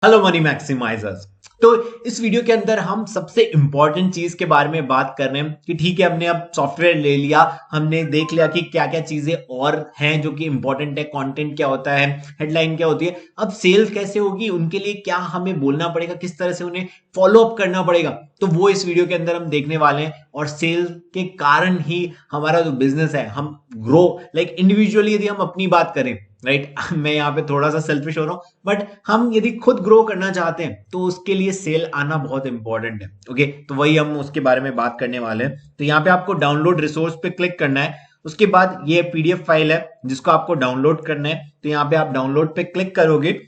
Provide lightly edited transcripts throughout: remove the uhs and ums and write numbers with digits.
Hello money मैक्सिमाइजर्स। तो इस video के अंदर हम सबसे इंपॉर्टेंट चीज के बारे में बात कर रहे हैं कि ठीक है, हमने अब सॉफ्टवेयर ले लिया, हमने देख लिया कि क्या क्या चीजें और हैं जो कि इंपॉर्टेंट है, कंटेंट क्या होता है, हेडलाइन क्या होती है, अब सेल्स कैसे होगी, उनके लिए क्या हमें बोलना पड़ेगा, किस तरह से उन्हें फॉलो अप करना पड़ेगा। तो वो इस वीडियो के अंदर हम देखने वाले हैं और सेल्स के कारण ही हमारा जो बिजनेस है हम ग्रो लाइक इंडिविजुअली। यदि हम अपनी बात करें, राइट मैं यहाँ पे थोड़ा सा सेल्फिश हो रहा हूँ, बट हम यदि खुद ग्रो करना चाहते हैं तो उसके लिए सेल आना बहुत इंपॉर्टेंट है। ओके, तो वही हम उसके बारे में बात करने वाले हैं। तो यहाँ पे आपको डाउनलोड रिसोर्स पे क्लिक करना है। उसके बाद ये पीडीएफ फाइल है जिसको आपको डाउनलोड करना है। तो यहाँ पे आप डाउनलोड पे क्लिक करोगे।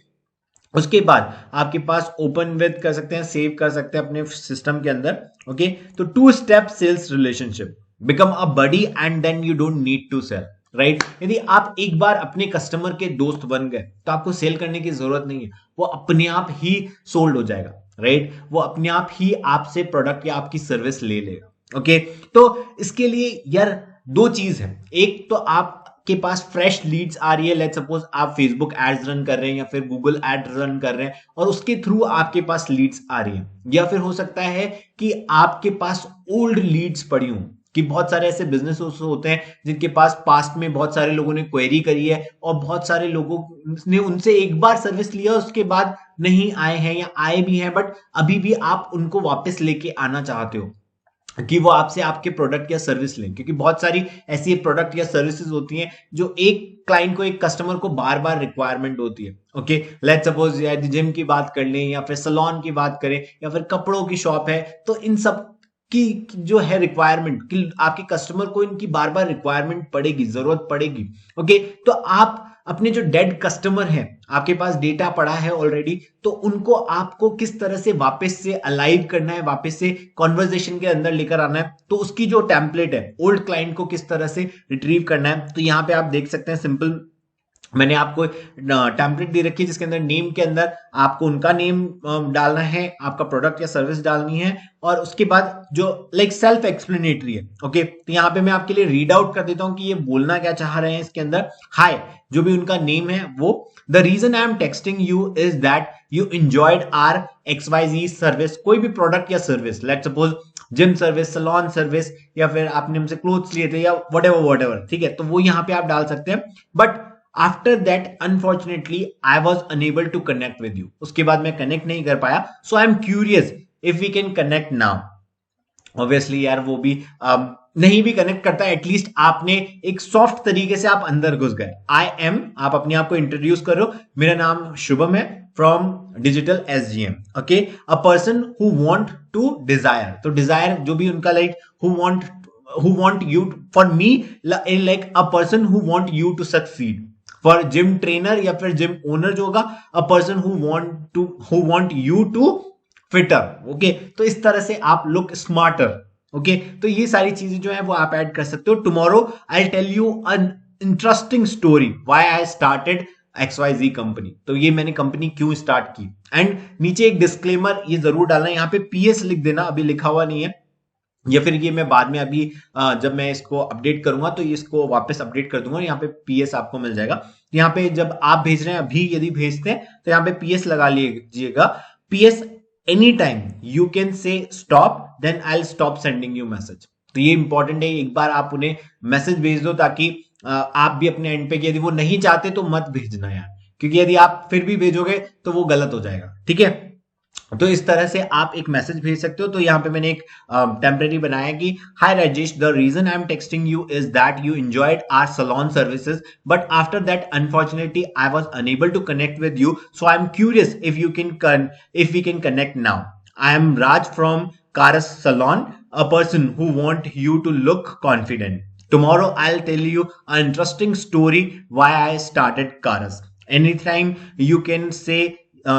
उसके बाद आपके पास ओपन विद कर सकते हैं, सेव कर सकते हैं अपने सिस्टम के अंदर। ओके, तो 2 step sales relationship, become a buddy and then you don't need to sell. Right, यदि आप एक बार अपने कस्टमर के दोस्त बन गए तो आपको सेल करने की जरूरत नहीं है, वो अपने आप ही सोल्ड हो जाएगा। राइट, वो अपने आप ही आपसे प्रोडक्ट या आपकी सर्विस ले लेगा। ओके, तो इसके लिए यार दो चीज है। एक तो आप के पास फ्रेश लीड्स आ रही है, लेट्स सपोज आप फेसबुक एड्स रन कर रहे हैं या फिर गूगल एड रन कर रहे हैं और उसके थ्रू आपके पास लीड्स आ रही है, या फिर हो सकता है कि आपके पास ओल्ड लीड्स पड़ी हूं। कि बहुत सारे ऐसे बिजनेस होते हैं जिनके पास पास्ट में बहुत सारे लोगों ने क्वेरी करी है और बहुत सारे लोगों ने उनसे एक बार सर्विस लिया, उसके बाद नहीं आए हैं या आए भी हैं, बट अभी भी आप उनको वापस लेके आना चाहते हो कि वो आपसे आपके प्रोडक्ट या सर्विस लें। क्योंकि बहुत सारी ऐसी प्रोडक्ट या सर्विसेज होती हैं जो एक क्लाइंट को, एक कस्टमर को बार बार रिक्वायरमेंट होती है। ओके, लेट्स सपोज जिम की बात कर लें या फिर सलोन की बात करें या फिर कपड़ों की शॉप है, तो इन सब की जो है रिक्वायरमेंट कि आपके कस्टमर को इनकी बार बार रिक्वायरमेंट पड़ेगी, जरूरत पड़ेगी। ओके, तो आप अपने जो डेड कस्टमर हैं, आपके पास डेटा पड़ा है ऑलरेडी, तो उनको आपको किस तरह से वापस से अलाइव करना है, वापस से कॉन्वर्जेशन के अंदर लेकर आना है। तो उसकी जो टेम्पलेट है, ओल्ड क्लाइंट को किस तरह से रिट्रीव करना है, तो यहाँ पे आप देख सकते हैं सिंपल मैंने आपको टेम्पलेट दे रखी है जिसके अंदर नेम के अंदर आपको उनका नेम डालना है, आपका प्रोडक्ट या सर्विस डालनी है, और उसके बाद जो लाइक सेल्फ एक्सप्लेनेटरी है। ओके, तो यहाँ पे मैं आपके लिए रीड आउट कर देता हूँ कि ये बोलना क्या चाह रहे हैं इसके अंदर। हाय, जो भी उनका नेम है वो, the reason I am texting you is that you enjoyed our XYZ service, कोई भी प्रोडक्ट या service, let's suppose gym service, salon service, या फिर आपने हमसे क्लोथ्स लिए थे या वट, ठीक है, तो वो यहाँ पे आप डाल सकते हैं। But after that unfortunately I was unable to connect with you, उसके बाद मैं कनेक्ट नहीं कर पाया, so I am curious if we can connect now. Obviously यार वो भी नहीं भी कनेक्ट करता है, एटलीस्ट आपने एक सॉफ्ट तरीके से आप अंदर घुस गए। आई एम, आप अपने आप को इंट्रोड्यूस करो, मेरा नाम शुभम है from digital SGM। Okay, a person who want to desire, तो डिजायर जो भी उनका like who want you for me, like a person who want you to succeed, for gym trainer या फिर जिम ओनर जो होगा, a person who want you to fitter. Okay, तो इस तरह से आप लुक स्मार्टर। ओके, तो ये सारी चीजें जो है वो आप ऐड कर सकते हो। Tomorrow I tell you an interesting story why I started XYZ company, तो ये मैंने कंपनी क्यों स्टार्ट की। एंड नीचे एक डिस्क्लेमर ये जरूर डालना, यहाँ पे PS लिख देना, अभी लिखा हुआ नहीं है, या फिर ये मैं बाद में अभी जब मैं इसको अपडेट करूंगा तो इसको वापस अपडेट कर दूंगा, यहाँ पे PS आपको मिल जाएगा। यहाँ पे जब आप भेज रहे हैं, अभी यदि भेजते हैं तो यहाँ पे PS लगा लीजिएगा। PS any time you can say stop, then I will stop sending you message. तो ये इंपॉर्टेंट है, एक बार आप उन्हें मैसेज भेज दो ताकि आप भी अपने एंड पे, यदि वो नहीं चाहते तो मत भेजना यार, क्योंकि यदि आप फिर भी भेजोगे तो वो गलत हो जाएगा। ठीक है, तो इस तरह से आप एक मैसेज भेज सकते हो। तो यहाँ पे मैंने एक टेम्परेरी बनाया कि hi Rajesh, the reason I am texting you is that you enjoyed our salon services, but after that unfortunately I was unable to connect with you, so I am curious if we can connect now. I am Raj from Karas salon, a person who want you to look confident. Tomorrow I'll tell you an interesting story why I started Karas. Anytime you can say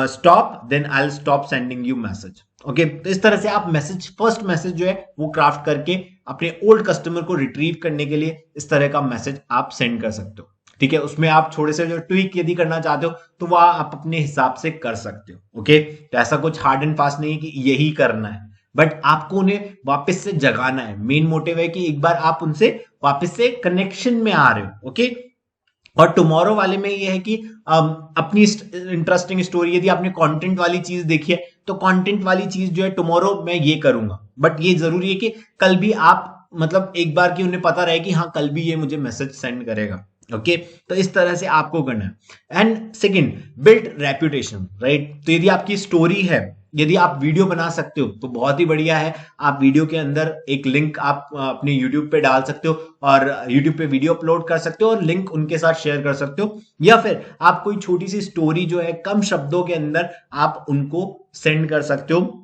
stop, then I'll stop sending you message. Okay, तो इस तरह से आप message, first message जो है वो craft करके अपने ओल्ड कस्टमर को रिट्रीव करने के लिए इस तरह का मैसेज आप सेंड कर सकते हो। ठीक है, उसमें आप थोड़े से जो ट्वीक यदि करना चाहते हो तो वह आप अपने हिसाब से कर सकते हो। ओके, तो ऐसा कुछ हार्ड एंड फास्ट नहीं है कि यही करना है, बट आपको उन्हें वापस से जगाना है। मेन मोटिव है कि एक बार आप उनसे वापस से कनेक्शन में आ रहे हो। ओके, और टुमारो वाले में ये है कि अपनी इंटरेस्टिंग स्टोरी, यदि आपने कंटेंट वाली चीज देखी है तो कंटेंट वाली चीज जो है टुमारो मैं ये करूंगा, बट ये जरूरी है कि कल भी आप मतलब एक बार की उन्हें पता रहे कि हाँ कल भी ये मुझे मैसेज सेंड करेगा। ओके, तो इस तरह से आपको करना है। And second, build reputation, right. तो यदि आपकी स्टोरी है, यदि आप वीडियो बना सकते हो तो बहुत ही बढ़िया है। आप वीडियो के अंदर एक लिंक आप अपने YouTube पे डाल सकते हो और YouTube पे वीडियो अपलोड कर सकते हो और लिंक उनके साथ शेयर कर सकते हो, या फिर आप कोई छोटी सी स्टोरी जो है कम शब्दों के अंदर आप उनको सेंड कर सकते हो,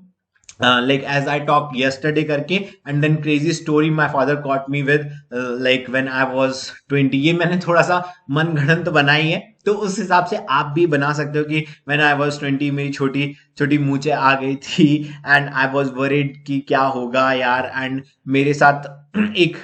like as I talked yesterday करके, and then crazy story my father caught me with, like when I was 20। ये मैंने थोड़ा सा मन गढ़ंत बनाई है, तो उस हिसाब से आप भी बना सकते हो कि when I was 20 मेरी छोटी छोटी मूंछें आ गई थी and I was worried कि क्या होगा यार, and मेरे साथ एक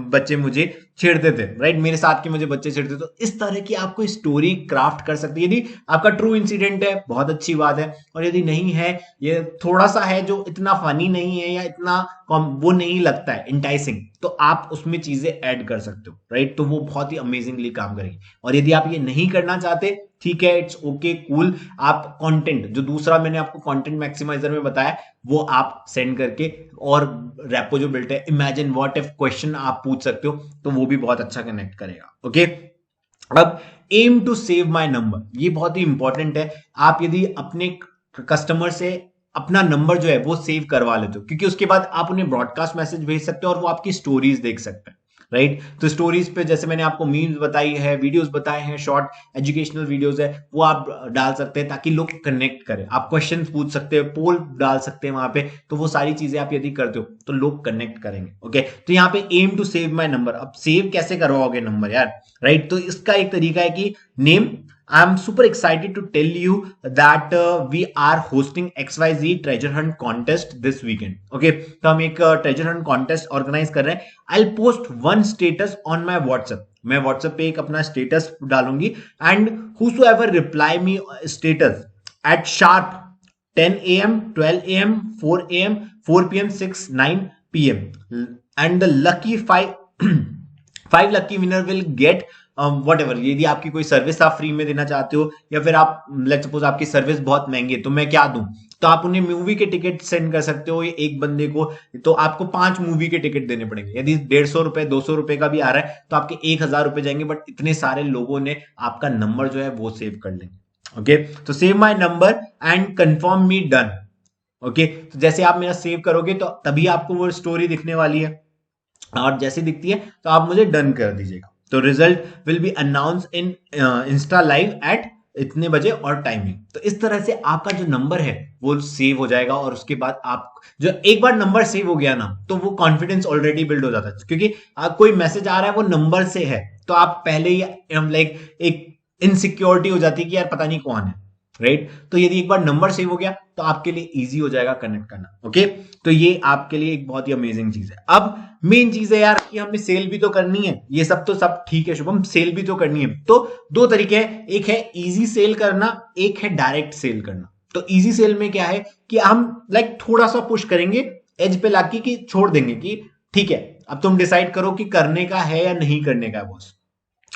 बच्चे मुझे छेड़ते थे, राइट, मेरे साथ के मुझे बच्चे छेड़ते थे। तो इस तरह की आपको स्टोरी क्राफ्ट कर सकती है। यदि आपका ट्रू इंसिडेंट है बहुत अच्छी बात है, और यदि नहीं है, ये थोड़ा सा है जो इतना फनी नहीं है या इतना वो नहीं लगता है इंटाइसिंग, तो आप उसमें चीजें ऐड कर सकते हो, राइट, तो वो बहुत ही अमेजिंगली काम करेगी। और यदि आप ये नहीं करना चाहते, ठीक है, इट्स ओके, कूल, आप कंटेंट जो दूसरा मैंने आपको कंटेंट मैक्सिमाइजर में बताया वो आप सेंड करके, और रेपो जो बिल्ट है इमेजिन व्हाट इफ क्वेश्चन आप पूछ सकते हो, तो वो भी बहुत अच्छा कनेक्ट करेगा। ओके, अब aim to save my number, ये बहुत ही इंपॉर्टेंट है। आप यदि अपने कस्टमर से अपना नंबर जो है वो सेव करवा लेते हो, क्योंकि उसके बाद आप उन्हें ब्रॉडकास्ट मैसेज भेज सकते हो और वो आपकी स्टोरीज देख सकते हैं, राइट। तो स्टोरीज पे जैसे मैंने आपको मीम्स बताई है, वीडियोस बताए हैं, शॉर्ट एजुकेशनल वीडियोस है, वो आप डाल सकते हैं ताकि लोग कनेक्ट करें। आप क्वेश्चन पूछ सकते हैं, पोल डाल सकते हैं वहां पे, तो वो सारी चीजें आप यदि करते हो तो लोग कनेक्ट करेंगे। ओके, तो यहाँ पे aim to save my number, अब सेव कैसे करवाओगे नंबर यार, राइट। तो इसका एक तरीका है कि name, I'm super excited to tell you that we are hosting XYZ treasure hunt contest this weekend. Okay, तो हम एक treasure hunt contest organize कर रहे हैं। I'll post one status on my WhatsApp. मैं WhatsApp पे एक अपना status डालूंगी, and whosoever reply me status at sharp 10 a.m., 12 a.m., 4 a.m., 4 p.m., 6, 9 p.m. and the lucky five lucky winner will get what ever. यदि आपकी कोई service आप free में देना चाहते हो, या फिर आप लेट्स सपोज आपकी सर्विस बहुत महंगी है तो मैं क्या दूं, तो आप उन्हें मूवी के टिकट सेंड कर सकते हो एक बंदे को, तो आपको 5 मूवी के टिकट देने पड़ेंगे। यदि 150 रुपए 200 रुपए का भी आ रहा है तो आपके 1000 रुपए जाएंगे, बट इतने सारे लोगों ने आपका नंबर जो है वो सेव कर लेंगे। ओके, तो save my number and confirm me done. Okay, तो जैसे आप मेरा सेव करोगे तो तभी आपको वो स्टोरी दिखने वाली है, और जैसे दिखती है तो आप मुझे डन कर दीजिएगा। तो result will be announce in Insta live at इतने बजे और टाइमिंग। तो इस तरह से आपका जो नंबर है वो सेव हो जाएगा, और उसके बाद आप जो एक बार नंबर सेव हो गया ना, तो वो कॉन्फिडेंस ऑलरेडी बिल्ड हो जाता है, क्योंकि कोई मैसेज आ रहा है वो नंबर से है, तो आप पहले ही लाइक एक इनसिक्योरिटी हो जाती है कि यार पता नहीं कौन है, राइट। तो यदि एक बार नंबर सेव हो गया तो आपके लिए इजी हो जाएगा कनेक्ट करना। ओके, तो ये आपके लिए एक बहुत ही अमेजिंग चीज है। अब मेन चीज है यार कि हमने सेल भी तो करनी है, ये सब तो सब ठीक है शुभम, सेल भी तो करनी है। तो 2 तरीके हैं, एक है इजी सेल करना, एक है डायरेक्ट सेल करना। तो इजी सेल में क्या है कि हम लाइक थोड़ा सा पुश करेंगे एज पे लाके, कि छोड़ देंगे कि ठीक है अब तुम डिसाइड करो कि करने का है या नहीं करने का है बॉस।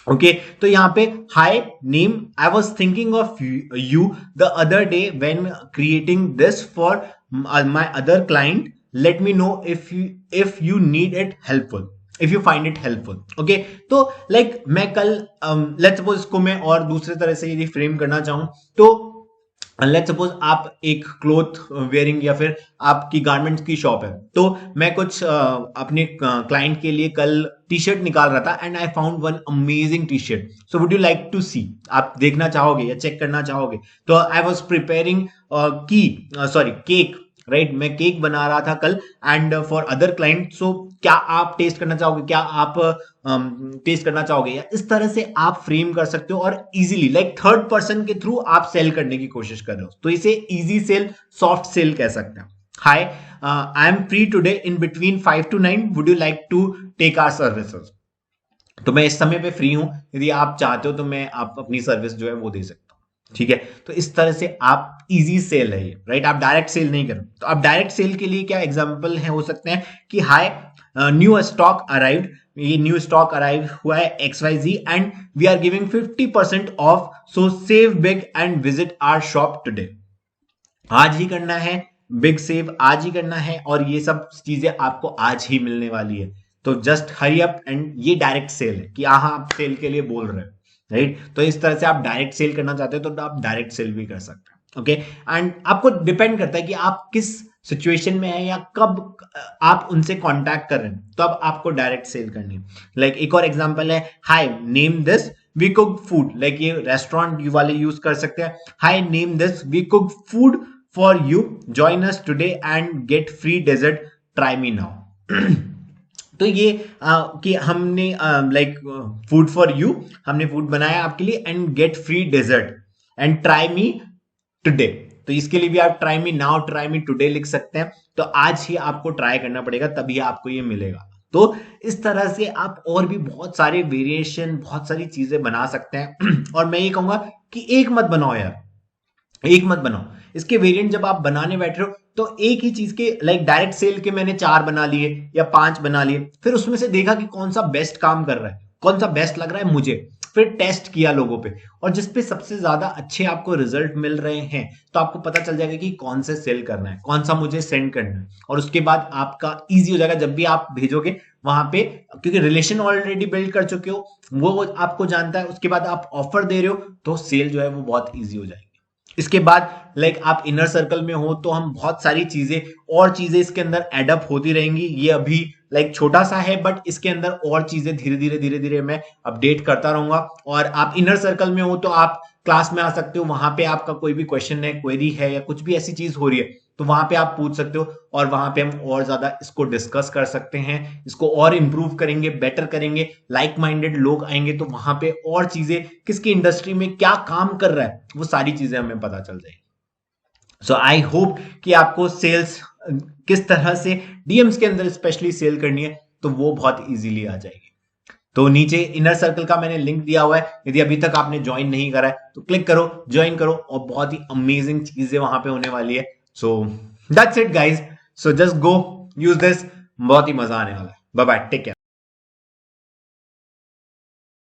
ओके, तो यहाँ पे hi name, I was thinking of you the other day when creating this for my other client, let me know if you need it helpful, if you find it helpful. Okay, तो like मैं कल let's suppose इसको मैं और दूसरे तरह से यदि फ्रेम करना चाहूं, तो लेट्स सपोज आप एक क्लोथ वेयरिंग या फिर आपकी गारमेंट्स की शॉप है, तो मैं कुछ अपने क्लाइंट के लिए कल टी शर्ट निकाल रहा था, and I found one amazing T shirt, so would you like to see, आप देखना चाहोगे या चेक करना चाहोगे। तो I was preparing cake, right, मैं केक बना रहा था कल and for other client, so क्या आप टेस्ट करना चाहोगे, क्या आप टेस्ट करना चाहोगे, या इस तरह से आप फ्रेम कर सकते हो, और इजीली लाइक थर्ड पर्सन के थ्रू आप सेल करने की कोशिश कर रहे हो, तो इसे इजी सेल, सॉफ्ट सेल कह सकते हैं। Hi, I am free today in between 5 to 9, would you like to take our services. तो मैं इस समय पे फ्री हूं, यदि आप चाहते हो तो मैं आप अपनी सर्विस जो है वो दे सकता हूं, ठीक है। तो इस तरह से आप इजी सेल है ये, राइट, आप डायरेक्ट सेल नहीं करो। तो आप डायरेक्ट सेल के लिए क्या एग्जांपल है हो सकते हैं कि हाय, न्यू स्टॉक अराइव्ड, ये न्यू स्टॉक अराइव हुआ है XYZ and we are giving 50% off, so save big and visit our shop today. आज ही करना है, बिग सेव आज ही करना है और ये सब चीजें आपको आज ही मिलने वाली है। तो जस्ट हरी अप एंड ये डायरेक्ट सेल है कि हाँ आप सेल के लिए बोल रहे हो, राइट। तो इस तरह से आप डायरेक्ट सेल करना चाहते हो तो आप डायरेक्ट सेल भी कर सकते हैं, ओके। एंड आपको डिपेंड करता है कि आप किस सिचुएशन में है या कब आप उनसे कांटेक्ट कर रहे हैं, तो अब आपको डायरेक्ट सेल करनी है। लाइक एक और एग्जांपल है, hi name this we cook food. Like ये रेस्टोरेंट वाले यूज कर सकते हैं, hi name this we cook food for you, join us today and get free dessert, try me now. तो ये कि हमने लाइक फूड फॉर यू, हमने फूड बनाया आपके लिए and get free dessert and try me today. तो इसके लिए भी आप try me now, try me today लिख सकते हैं। तो आज ही आपको ट्राई करना पड़ेगा तभी आपको ये मिलेगा। तो इस तरह से आप और भी बहुत सारे वेरिएशन, बहुत सारी चीजें बना सकते हैं। और मैं ये कहूंगा कि एक मत बनाओ यार, एक मत बनाओ। इसके वेरिएंट जब आप बनाने बैठ रहे हो तो एक ही चीज के लाइक डायरेक्ट सेल के मैंने 4 बना लिए या 5 बना लिए, फिर उसमें से देखा कि कौन सा बेस्ट काम कर रहा है, कौन सा बेस्ट लग रहा है मुझे, फिर टेस्ट किया लोगों पे, और जिस पे सबसे ज्यादा अच्छे आपको रिजल्ट मिल रहे हैं तो आपको पता चल जाएगा कि कौन से सेल करना है, कौन सा मुझे सेंड करना है। और उसके बाद आपका इजी हो जाएगा जब भी आप भेजोगे वहां पे, क्योंकि रिलेशन ऑलरेडी बिल्ड कर चुके हो, वो आपको जानता है। उसके बाद आप ऑफर दे रहे हो तो सेल जो है वो बहुत ईजी हो जाएगी। इसके बाद लाइक आप इनर सर्कल में हो तो हम बहुत सारी चीजें और चीजें इसके अंदर एडअप होती रहेंगी। ये अभी लाइक छोटा सा है बट इसके अंदर और चीजें धीरे धीरे मैं अपडेट करता रहूंगा। और आप इनर सर्कल में हो तो आप क्लास में आ सकते हो, वहां पे आपका कोई भी क्वेश्चन है, क्वेरी है या कुछ भी ऐसी चीज हो रही है तो वहां पे आप पूछ सकते हो और वहां पे हम और ज्यादा इसको डिस्कस कर सकते हैं, इसको और इंप्रूव करेंगे, बेटर करेंगे। लाइक माइंडेड लोग आएंगे तो वहां पे और चीजें, किसकी इंडस्ट्री में क्या काम कर रहा है, वो सारी चीजें हमें पता चल जाएगी। सो आई होप कि आपको सेल्स किस तरह से डीएम्स के अंदर स्पेशली सेल करनी है तो वो बहुत इजीली आ जाएगी। तो नीचे इनर सर्कल का मैंने लिंक दिया हुआ है, यदि अभी तक आपने ज्वाइन नहीं करा है तो क्लिक करो, ज्वाइन करो, और बहुत ही अमेजिंग चीजें वहां पे होने वाली है। So that's it guys, so just go use this, बहुत ही मजा आने वाला है। Bye bye, take care.